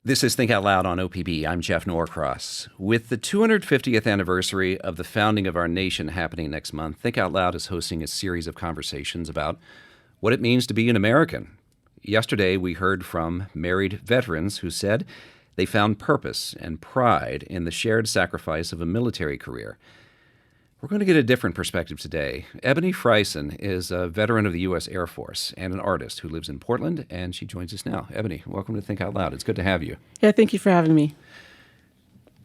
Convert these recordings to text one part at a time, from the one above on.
This is Think Out Loud on OPB. I'm Jeff Norcross. With the 250th anniversary of the founding of our nation happening next month, Think Out Loud is hosting a series of conversations about what it means to be an American. Yesterday, we heard from married veterans who said they found purpose and pride in the shared sacrifice of a military career. We're going to get a different perspective today. Ebony Frison is a veteran of the U.S. Air Force and an artist who lives in Portland, and she joins us now. Ebony, welcome to Think Out Loud. It's good to have you. Yeah, thank you for having me.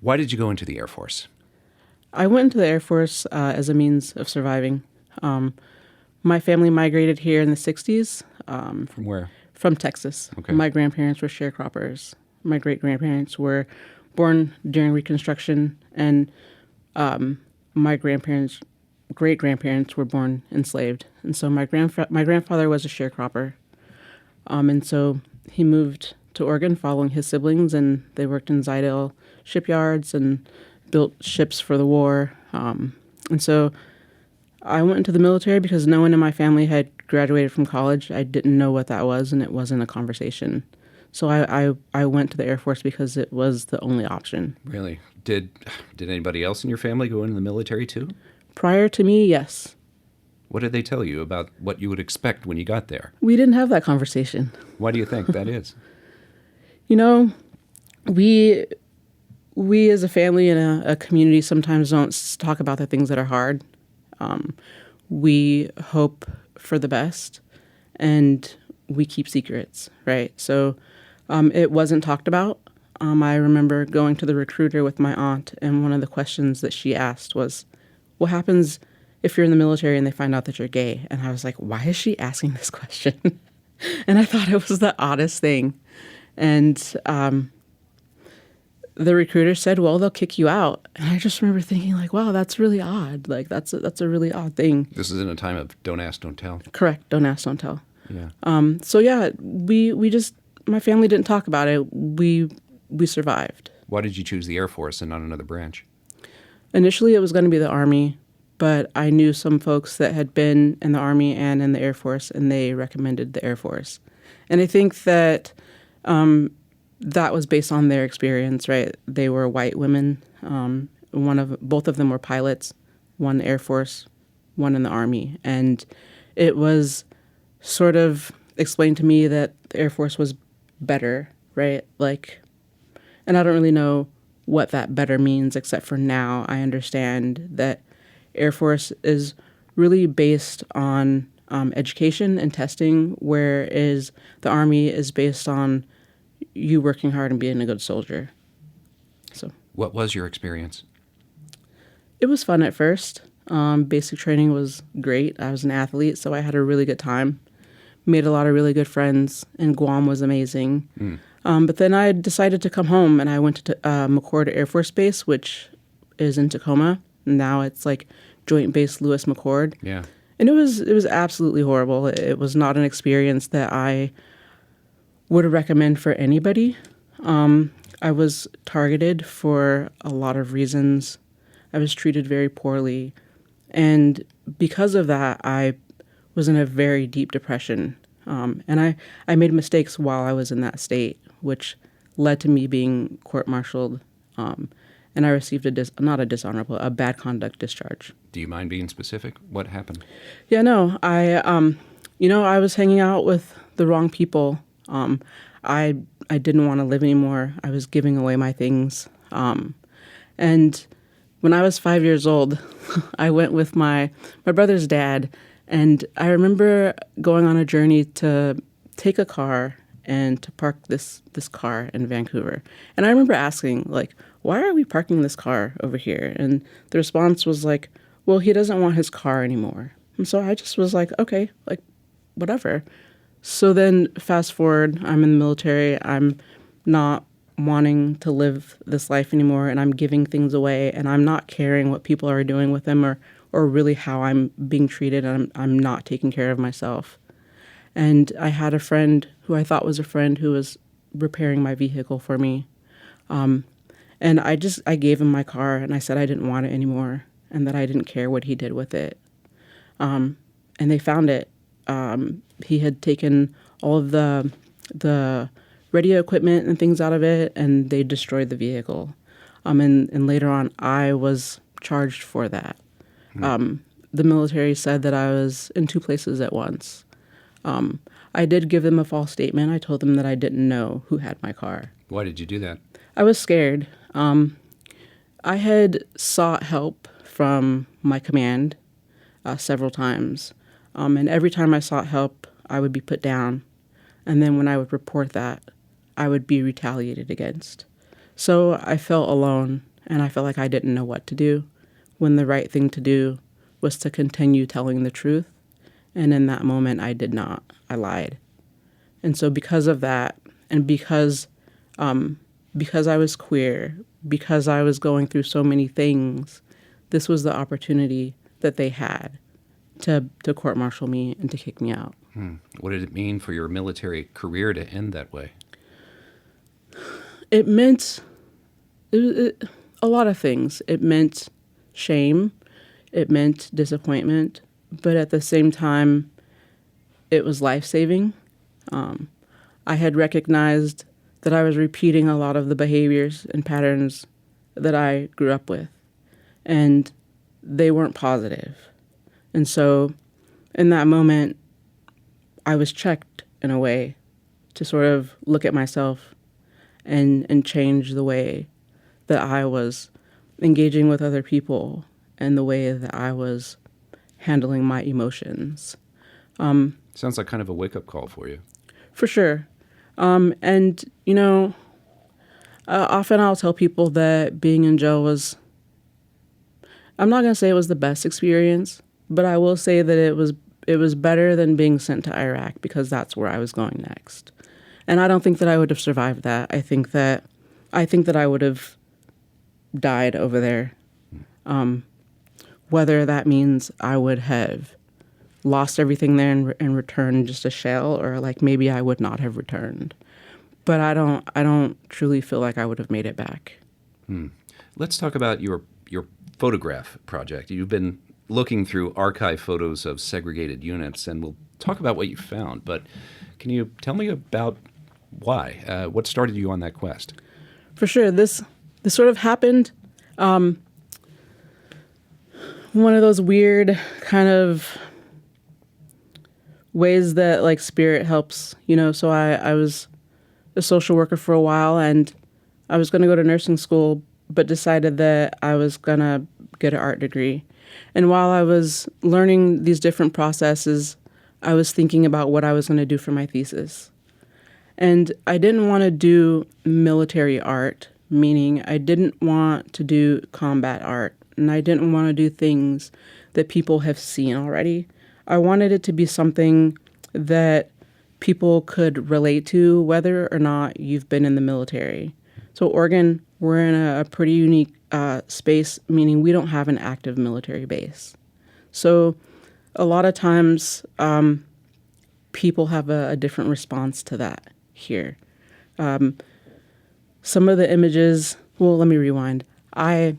Why did you go into the Air Force? I went into the Air Force as a means of surviving. My family migrated here in the 60s. From where? From Texas. Okay. My grandparents were sharecroppers. My great-grandparents were born during Reconstruction, and my great-grandparents were born enslaved. And so my grandfather was a sharecropper. And so he moved to Oregon following his siblings, and they worked in Zidell shipyards and built ships for the war. And so I went into the military because no one in my family had graduated from college. I didn't know what that was, and it wasn't a conversation. So I went to the Air Force because it was the only option. Really? Did anybody else in your family go into the military too? Prior to me, yes. What did they tell you about what you would expect when you got there? We didn't have that conversation. Why do you think that is? You know, we as a family and a community sometimes don't talk about the things that are hard. We hope for the best, and we keep secrets, right? So it wasn't talked about. I remember going to the recruiter with my aunt, and one of the questions that she asked was, what happens if you're in the military and they find out that you're gay? And I was like, why is she asking this question? And I thought it was the oddest thing. And the recruiter said, well, they'll kick you out. And I just remember thinking, like, wow, that's really odd. Like, that's a really odd thing. This is in a time of don't ask, don't tell. Correct. Don't ask, don't tell. Yeah. So yeah, we just, my family didn't talk about it. We survived. Why did you choose the Air Force and not another branch? Initially, it was going to be the Army, but I knew some folks that had been in the Army and in the Air Force, and they recommended the Air Force. And I think that that was based on their experience, right? They were white women. Both of them were pilots, one Air Force, one in the Army. And it was sort of explained to me that the Air Force was better, right? And I don't really know what that better means, except for now I understand that Air Force is really based on education and testing, whereas the Army is based on you working hard and being a good soldier. So, what was your experience? It was fun at first. Basic training was great. I was an athlete, so I had a really good time. Made a lot of really good friends, and Guam was amazing. But then I decided to come home, and I went to McChord Air Force Base, which is in Tacoma. Now it's like Joint Base Lewis McChord. Yeah. And it was absolutely horrible. It was not an experience that I would recommend for anybody. I was targeted for a lot of reasons. I was treated very poorly. And because of that, I was in a very deep depression. And I made mistakes while I was in that state, which led to me being court-martialed. And I received a bad conduct discharge. Do you mind being specific? What happened? Yeah, no. I was hanging out with the wrong people. I didn't want to live anymore. I was giving away my things. And when I was 5 years old, I went with my brother's dad, and I remember going on a journey to take a car and to park this car in Vancouver. And I remember asking, like, why are we parking this car over here? And the response was like, well, he doesn't want his car anymore. And so I just was like, okay, like, whatever. So then fast forward, I'm in the military. I'm not wanting to live this life anymore, and I'm giving things away, and I'm not caring what people are doing with them or really how I'm being treated, and I'm not taking care of myself. And I had a friend who I thought was a friend who was repairing my vehicle for me. And I gave him my car, and I said I didn't want it anymore and that I didn't care what he did with it. And they found it. He had taken all of the radio equipment and things out of it, and they destroyed the vehicle. And later on, I was charged for that. The military said that I was in two places at once. I did give them a false statement. I told them that I didn't know who had my car. Why did you do that? I was scared. I had sought help from my command several times. And every time I sought help, I would be put down. And then when I would report that, I would be retaliated against. So I felt alone, and I felt like I didn't know what to do, when the right thing to do was to continue telling the truth. And in that moment, I did not. I lied. And so because of that, and because I was queer, because I was going through so many things, this was the opportunity that they had to court-martial me and to kick me out. What did it mean for your military career to end that way? It meant a lot of things. It meant shame. It meant disappointment. But at the same time, it was life-saving. I had recognized that I was repeating a lot of the behaviors and patterns that I grew up with, and they weren't positive. And so in that moment, I was checked in a way to sort of look at myself and change the way that I was engaging with other people and the way that I was handling my emotions. Sounds like kind of a wake-up call for you. For sure. And, often I'll tell people that being in jail was, I'm not going to say it was the best experience, but I will say that it was better than being sent to Iraq, because that's where I was going next. And I don't think that I would have survived that. I think that I would have died over there. Whether that means I would have lost everything there and returned just a shell, or like maybe I would not have returned. But I don't truly feel like I would have made it back. Let's talk about your photograph project. You've been looking through archive photos of segregated units, and we'll talk about what you found. But can you tell me about why? What started you on that quest? For sure. This sort of happened one of those weird kind of ways that like spirit helps, So I was a social worker for a while, and I was going to go to nursing school, but decided that I was going to get an art degree. And while I was learning these different processes, I was thinking about what I was going to do for my thesis. And I didn't want to do military art, meaning I didn't want to do combat art, and I didn't want to do things that people have seen already. I wanted it to be something that people could relate to, whether or not you've been in the military. So Oregon, we're in a pretty unique space, meaning we don't have an active military base. So a lot of times people have a different response to that here. Some of the images, well, let me rewind. I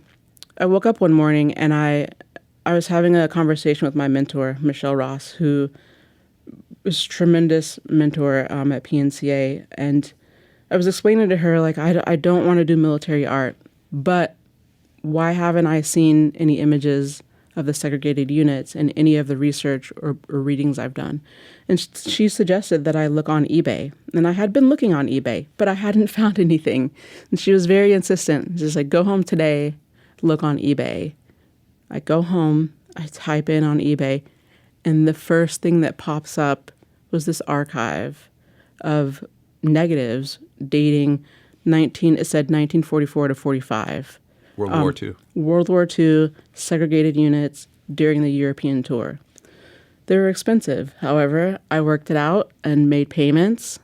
woke up one morning and I was having a conversation with my mentor, Michelle Ross, who was a tremendous mentor at PNCA. And I was explaining to her, like, I don't want to do military art, but why haven't I seen any images of the segregated units in any of the research or readings I've done? And she suggested that I look on eBay. And I had been looking on eBay, but I hadn't found anything. And she was very insistent. She's like, go home today, look on eBay. I go home, I type in on eBay, and the first thing that pops up was this archive of negatives dating it said 1944 to 45. World War II. World War II, segregated units during the European tour. They were expensive. However, I worked it out and made payments,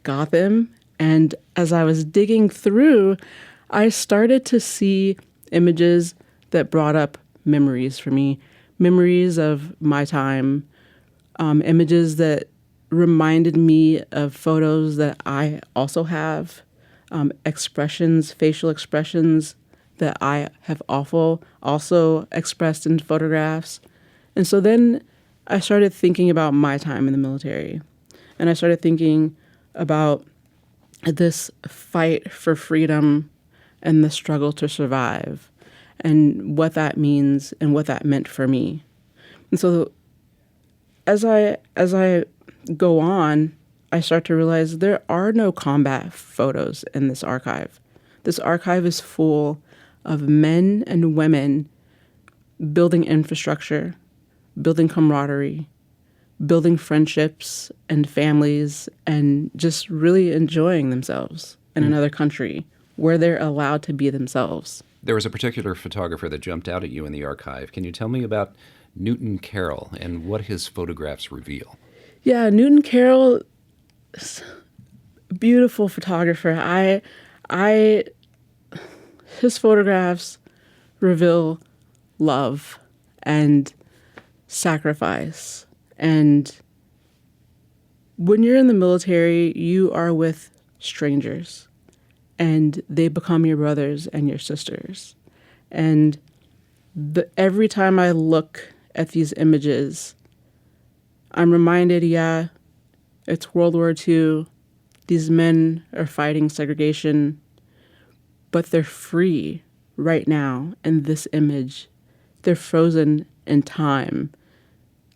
got them, and as I was digging through, I started to see images that brought up memories for me, memories of my time, images that reminded me of photos that I also have, expressions, facial expressions that I have also expressed in photographs. And so then I started thinking about my time in the military. And I started thinking about this fight for freedom and the struggle to survive and what that means and what that meant for me. And so as I go on, I start to realize there are no combat photos in this archive. This archive is full of men and women building infrastructure, building camaraderie, building friendships and families, and just really enjoying themselves in another country where they're allowed to be themselves. There was a particular photographer that jumped out at you in the archive. Can you tell me about Newton Carroll and what his photographs reveal? Yeah, Newton Carroll, beautiful photographer. His photographs reveal love and sacrifice. And when you're in the military, you are with strangers and they become your brothers and your sisters. And every time I look at these images, I'm reminded, yeah, it's World War II. These men are fighting segregation, but they're free right now in this image. They're frozen in time,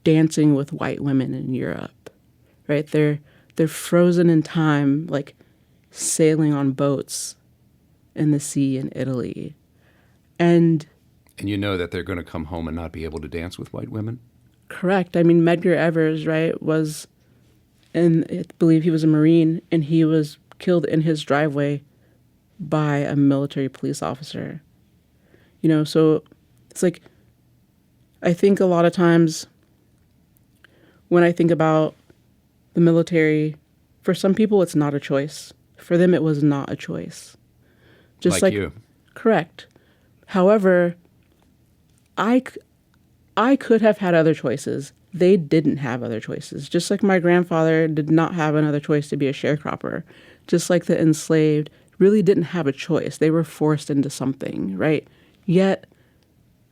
dancing with white women in Europe, right? They're frozen in time, like sailing on boats in the sea in Italy. And you know that they're going to come home and not be able to dance with white women? Correct. I mean, Medgar Evers, right, I believe he was a Marine, and he was killed in his driveway by a military police officer. So it's like, I think a lot of times when I think about the military, for some people it's not a choice. For them, it was not a choice. Just like you. Correct. However, I could have had other choices. They didn't have other choices. Just like my grandfather did not have another choice to be a sharecropper. Just like the enslaved really didn't have a choice. They were forced into something, right? Yet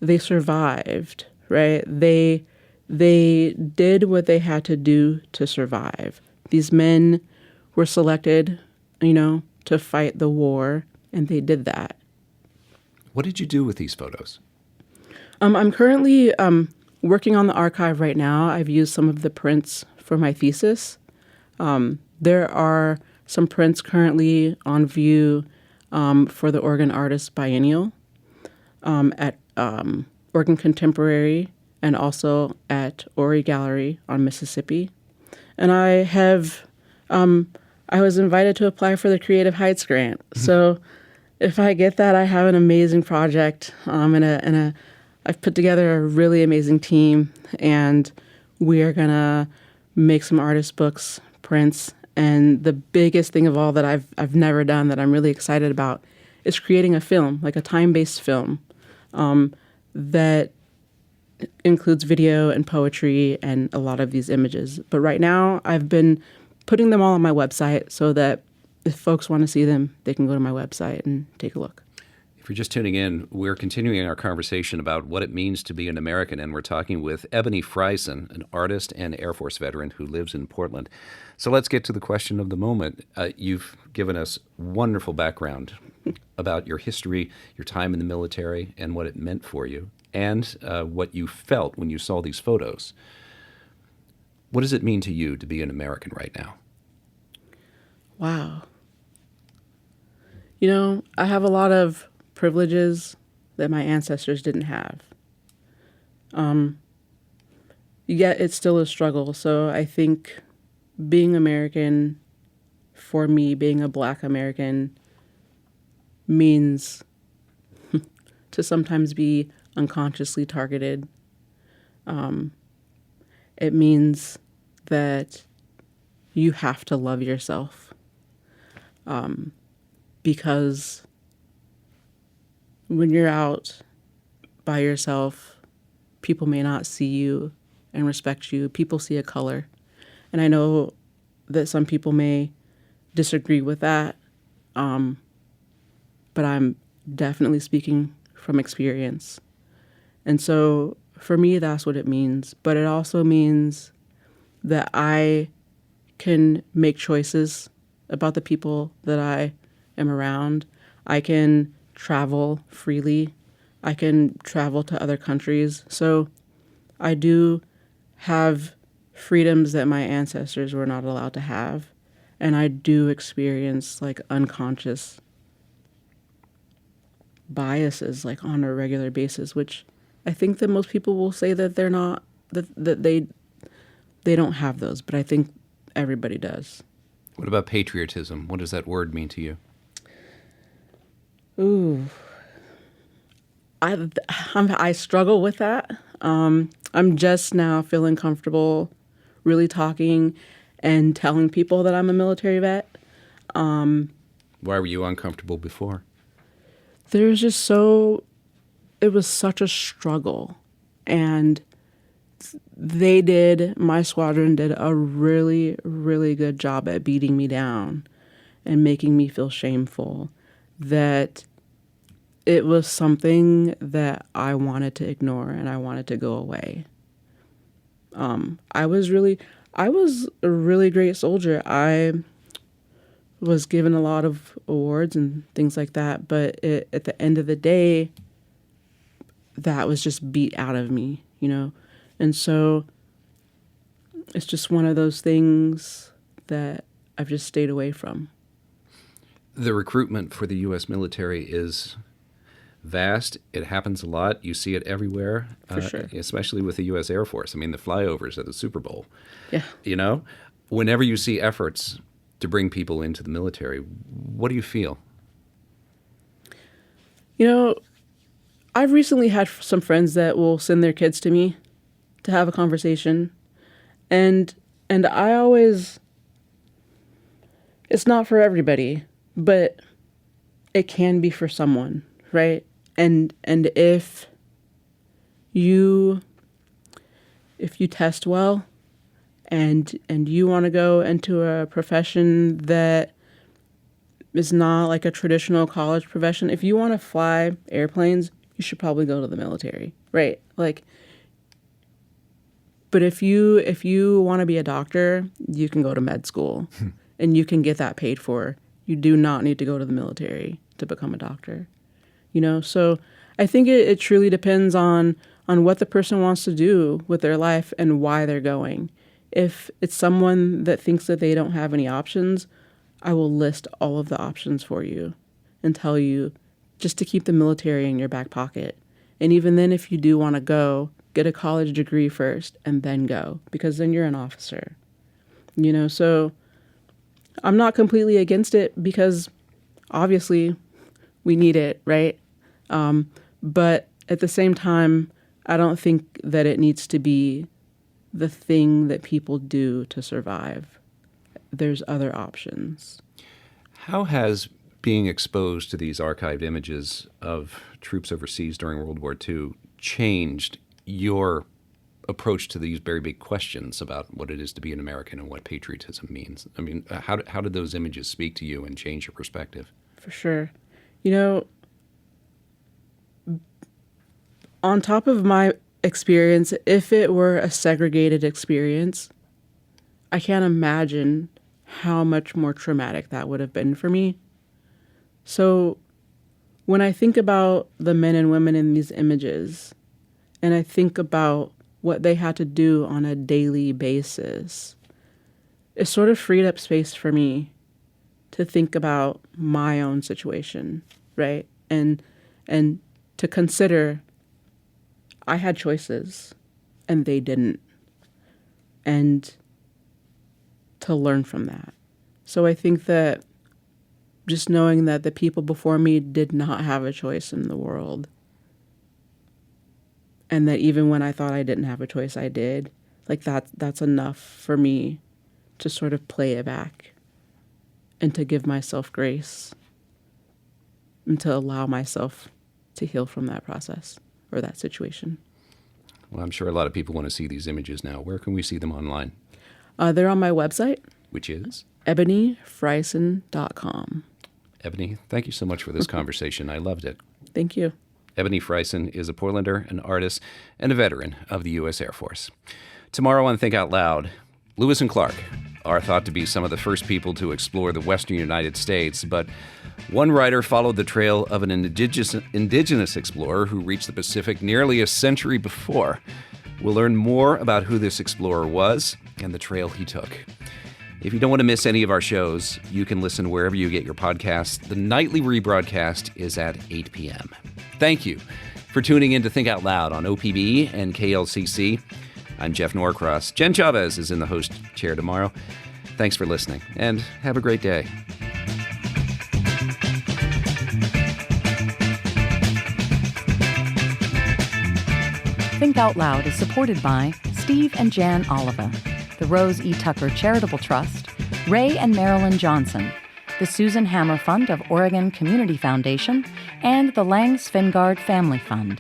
they survived, right? They did what they had to do to survive. These men were selected, to fight the war, and they did that. What did you do with these photos? I'm currently working on the archive right now. I've used some of the prints for my thesis. There are some prints currently on view for the Oregon Artists Biennial at Oregon Contemporary and also at Ori Gallery on Mississippi. And I was invited to apply for the Creative Heights grant. So if I get that, I have an amazing project I've put together a really amazing team, and we are going to make some artist books, prints, and the biggest thing of all that I've never done that I'm really excited about is creating a film, like a time-based film that includes video and poetry and a lot of these images. But right now, I've been putting them all on my website so that if folks want to see them, they can go to my website and take a look. If you're just tuning in, we're continuing our conversation about what it means to be an American, and we're talking with Ebony Frison, an artist and Air Force veteran who lives in Portland. So let's get to the question of the moment. You've given us wonderful background about your history, your time in the military, and what it meant for you, and what you felt when you saw these photos. What does it mean to you to be an American right now? Wow. I have a lot of privileges that my ancestors didn't have. Yet it's still a struggle. So I think being American, for me, being a Black American, means to sometimes be unconsciously targeted. It means that you have to love yourself because when you're out by yourself, people may not see you and respect you. People see a color. And I know that some people may disagree with that, but I'm definitely speaking from experience. And so for me, that's what it means. But it also means that I can make choices about the people that I am around. I can travel freely. I can travel to other countries. So I do have freedoms that my ancestors were not allowed to have. And I do experience like unconscious biases like on a regular basis, which I think that most people will say that they're not, that they don't have those, but I think everybody does. What about patriotism? What does that word mean to you? Ooh, I struggle with that. I'm just now feeling comfortable really talking and telling people that I'm a military vet. Why were you uncomfortable before? It was such a struggle. And my squadron did a really, really good job at beating me down and making me feel shameful, that it was something that I wanted to ignore and I wanted to go away. I was a really great soldier. I was given a lot of awards and things like that, but at the end of the day, that was just beat out of me, you know? And so it's just one of those things that I've just stayed away from. The recruitment for the U.S. military is vast. It happens a lot. You see it everywhere, For sure. Especially with the U.S. Air Force. I mean, the flyovers at the Super Bowl. Yeah. You know, whenever you see efforts to bring people into the military, what do you feel? You know, I've recently had some friends that will send their kids to me to have a conversation. And I always, it's not for everybody, but it can be for someone, right? And if you test well and you want to go into a profession that is not like a traditional college profession, if you want to fly airplanes, you should probably go to the military, right? Like, but if you want to be a doctor, you can go to med school and you can get that paid for. You do not need to go to the military to become a doctor, you know? So I think it truly depends on what the person wants to do with their life and why they're going. If it's someone that thinks that they don't have any options, I will list all of the options for you and tell you just to keep the military in your back pocket. And even then, if you do want to go, get a college degree first and then go, because then you're an officer, you know? So I'm not completely against it because obviously we need it, right? But at the same time, I don't think that it needs to be the thing that people do to survive. There's other options. How has being exposed to these archived images of troops overseas during World War II changed your approach to these very big questions about what it is to be an American and what patriotism means? I mean, how did those images speak to you and change your perspective? For sure. You know, on top of my experience, if it were a segregated experience, I can't imagine how much more traumatic that would have been for me. So when I think about the men and women in these images, and I think about what they had to do on a daily basis, it sort of freed up space for me to think about my own situation, right? And to consider I had choices and they didn't. And to learn from that. So I think that just knowing that the people before me did not have a choice in the world, and that even when I thought I didn't have a choice, I did, like that's enough for me to sort of play it back and to give myself grace and to allow myself to heal from that process or that situation. Well, I'm sure a lot of people want to see these images now. Where can we see them online? They're on my website. Which is? ebonyfrison.com. Ebony, thank you so much for this conversation. I loved it. Thank you. Ebony Frison is a Portlander, an artist, and a veteran of the U.S. Air Force. Tomorrow on Think Out Loud, Lewis and Clark, are thought to be some of the first people to explore the western United States, but one writer followed the trail of an indigenous explorer who reached the Pacific nearly a century before. We'll learn more about who this explorer was and the trail he took. If you don't want to miss any of our shows, you can listen wherever you get your podcasts. The nightly rebroadcast is at 8 p.m. Thank you for tuning in to Think Out Loud on OPB and KLCC. I'm Jeff Norcross. Jen Chavez is in the host chair tomorrow. Thanks for listening, and have a great day. Think Out Loud is supported by Steve and Jan Oliva, the Rose E. Tucker Charitable Trust, Ray and Marilyn Johnson, the Susan Hammer Fund of Oregon Community Foundation, and the Lang Svingard Family Fund.